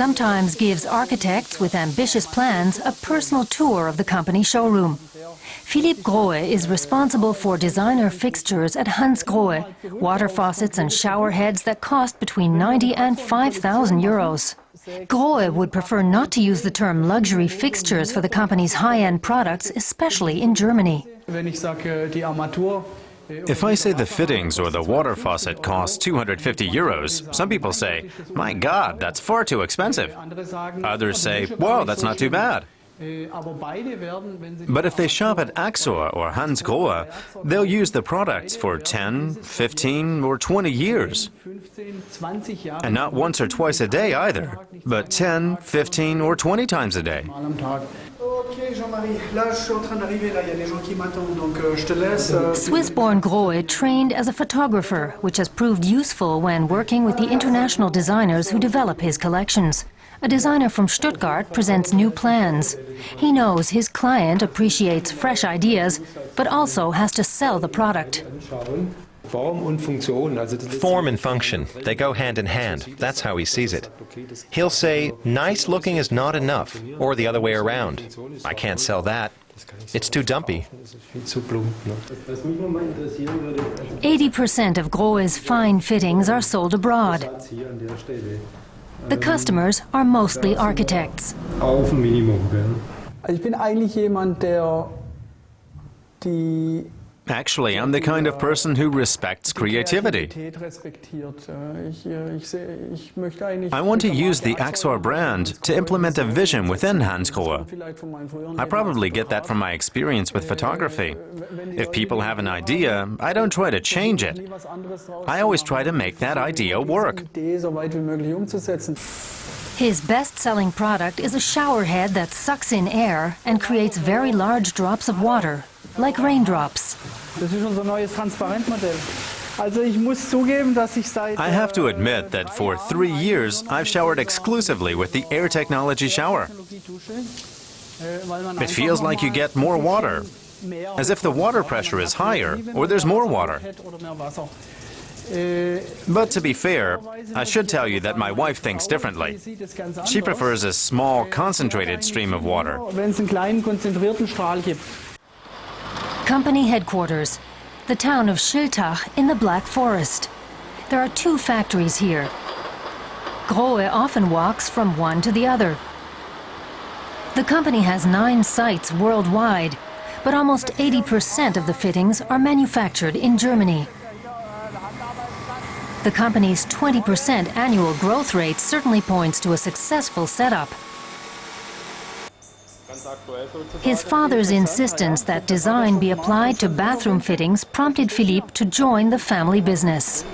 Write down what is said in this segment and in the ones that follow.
sometimes gives architects with ambitious plans a personal tour of the company showroom. Philippe Grohe is responsible for designer fixtures at Hans-Grohe, water faucets and shower heads that cost between 90 and 5,000 euros. Grohe would prefer not to use the term luxury fixtures for the company's high-end products, especially in Germany. If I say the fittings or the water faucet costs 250 euros, some people say, "My God, that's far too expensive." Others say, "Well, that's not too bad." But if they shop at Axor or Hans-Grohe, they'll use the products for 10, 15 or 20 years. And not once or twice a day either, but 10, 15 or 20 times a day. Swiss-born Grohe trained as a photographer, which has proved useful when working with the international designers who develop his collections. A designer from Stuttgart presents new plans. He knows his client appreciates fresh ideas, but also has to sell the product. Form and function, they go hand in hand. That's how he sees it. He'll say, nice looking is not enough, or the other way around. I can't sell that. It's too dumpy. 80% of Grohe's fine fittings are sold abroad. The customers are mostly architects. Actually, I'm the kind of person who respects creativity. I want to use the Axor brand to implement a vision within Hans-Grohe. I probably get that from my experience with photography. If people have an idea, I don't try to change it. I always try to make that idea work. His best-selling product is a shower head that sucks in air and creates very large drops of water, like raindrops. I have to admit that for 3 years I've showered exclusively with the air technology shower. It feels like you get more water, as if the water pressure is higher or there's more water. But to be fair, I should tell you that my wife thinks differently. She prefers a small, concentrated stream of water. Company headquarters, the town of Schiltach in the Black Forest. There are 2 factories here. Grohe often walks from one to the other. The company has 9 sites worldwide, but almost 80% of the fittings are manufactured in Germany. The company's 20% annual growth rate certainly points to a successful setup. His father's insistence that design be applied to bathroom fittings prompted Philippe to join the family business.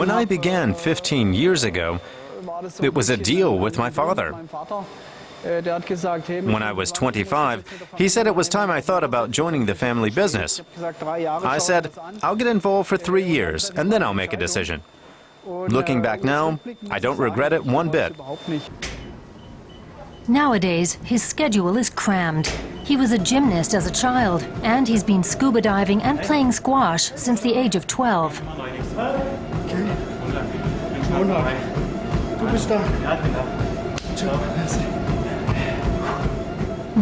When I began 15 years ago, it was a deal with my father. When I was 25, he said it was time I thought about joining the family business. I said, I'll get involved for 3 years and then I'll make a decision. Looking back now, I don't regret it one bit. Nowadays, his schedule is crammed. He was a gymnast as a child, and he's been scuba diving and playing squash since the age of 12.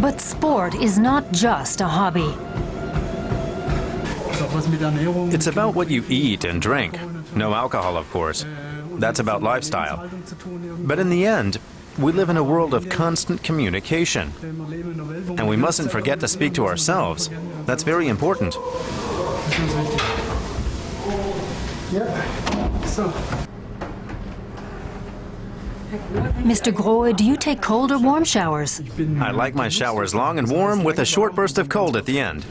But sport is not just a hobby. It's about what you eat and drink. No alcohol, of course. That's about lifestyle. But in the end, we live in a world of constant communication. And we mustn't forget to speak to ourselves. That's very important. Mr. Grohe, do you take cold or warm showers? I like my showers long and warm with a short burst of cold at the end.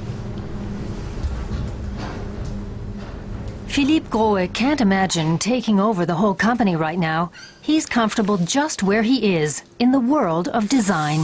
Philippe Grohe can't imagine taking over the whole company right now. He's comfortable just where he is, in the world of design.